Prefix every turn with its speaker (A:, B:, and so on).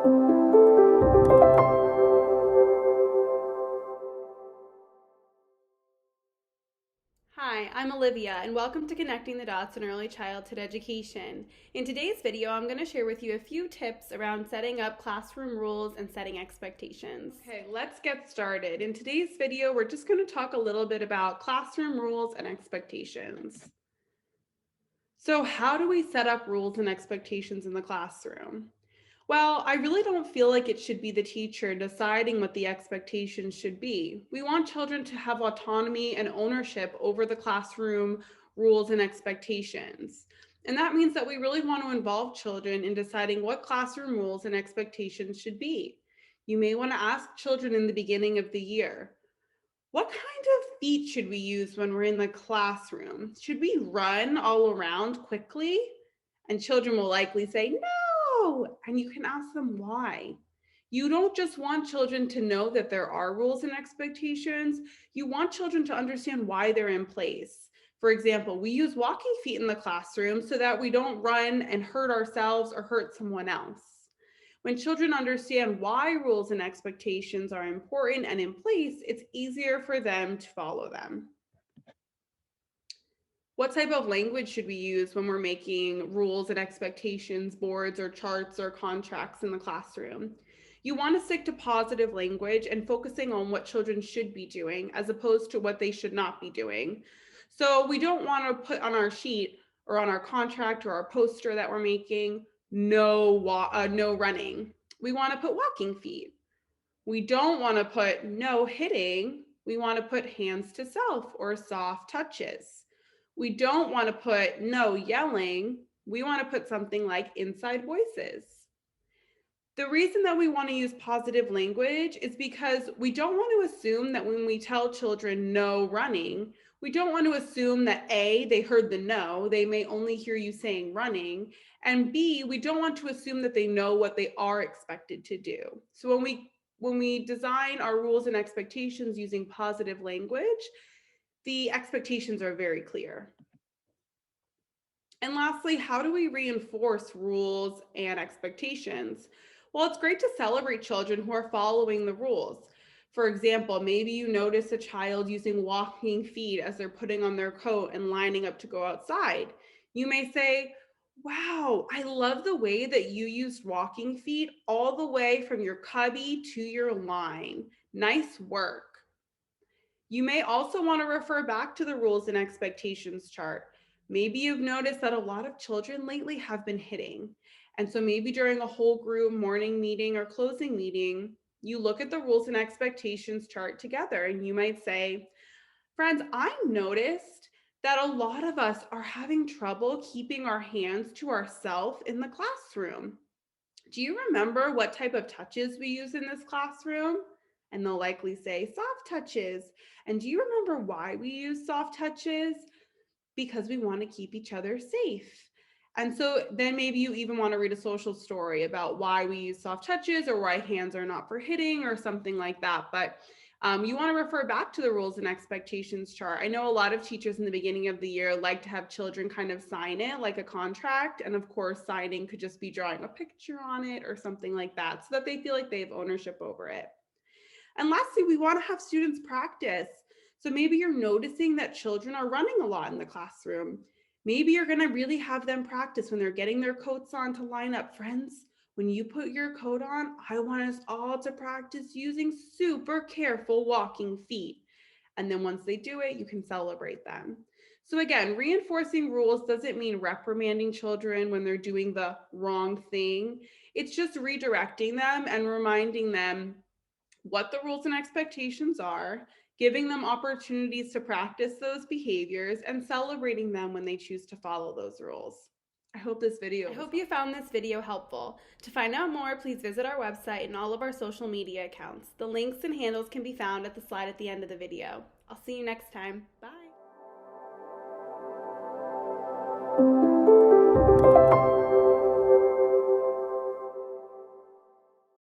A: Hi, I'm Olivia, and welcome to Connecting the Dots in Early Childhood Education. In today's video, I'm going to share with you a few tips around setting up classroom rules and setting expectations. Okay, let's get started. In today's video, we're just going to talk a little bit about classroom rules and expectations. So, how do we set up rules and expectations in the classroom? Well, I really don't feel like it should be the teacher deciding what the expectations should be. We want children to have autonomy and ownership over the classroom rules and expectations. And that means that we really want to involve children in deciding what classroom rules and expectations should be. You may want to ask children in the beginning of the year, what kind of feet should we use when we're in the classroom? Should we run all around quickly? And children will likely say, no. And you can ask them why. You don't just want children to know that there are rules and expectations. You want children to understand why they're in place. For example, we use walking feet in the classroom so that we don't run and hurt ourselves or hurt someone else. When children understand why rules and expectations are important and in place, it's easier for them to follow them. What type of language should we use when we're making rules and expectations boards or charts or contracts in the classroom? You want to stick to positive language and focusing on what children should be doing as opposed to what they should not be doing. So we don't want to put on our sheet or on our contract or our poster that we're making, no running. We want to put walking feet. We don't want to put no hitting. We want to put hands to self or soft touches. We don't want to put no yelling. We want to put something like inside voices. The reason that we want to use positive language is because we don't want to assume that when we tell children no running, we don't want to assume that A, they heard the no, they may only hear you saying running, and B, we don't want to assume that they know what they are expected to do. So when we design our rules and expectations using positive language, the expectations are very clear. And lastly, how do we reinforce rules and expectations? Well, it's great to celebrate children who are following the rules. For example, maybe you notice a child using walking feet as they're putting on their coat and lining up to go outside. You may say, wow, I love the way that you used walking feet all the way from your cubby to your line. Nice work. You may also want to refer back to the rules and expectations chart. Maybe you've noticed that a lot of children lately have been hitting. And so maybe during a whole group morning meeting or closing meeting, you look at the rules and expectations chart together and you might say, friends, I noticed that a lot of us are having trouble keeping our hands to ourselves in the classroom. Do you remember what type of touches we use in this classroom? And they'll likely say soft touches. And do you remember why we use soft touches? Because we want to keep each other safe. And so then maybe you even want to read a social story about why we use soft touches or why hands are not for hitting or something like that. But you want to refer back to the rules and expectations chart. I know a lot of teachers in the beginning of the year like to have children kind of sign it like a contract. And of course, signing could just be drawing a picture on it or something like that so that they feel like they have ownership over it. And lastly, we want to have students practice. So maybe you're noticing that children are running a lot in the classroom. Maybe you're going to really have them practice when they're getting their coats on to line up. Friends, when you put your coat on, I want us all to practice using super careful walking feet. And then once they do it, you can celebrate them. So again, reinforcing rules doesn't mean reprimanding children when they're doing the wrong thing. It's just redirecting them and reminding them what the rules and expectations are, giving them opportunities to practice those behaviors, and celebrating them when they choose to follow those rules. I hope you found this video helpful. To find out more, please visit our website and all of our social media accounts. The links and handles can be found at the slide at the end of the video. I'll see you next time. Bye.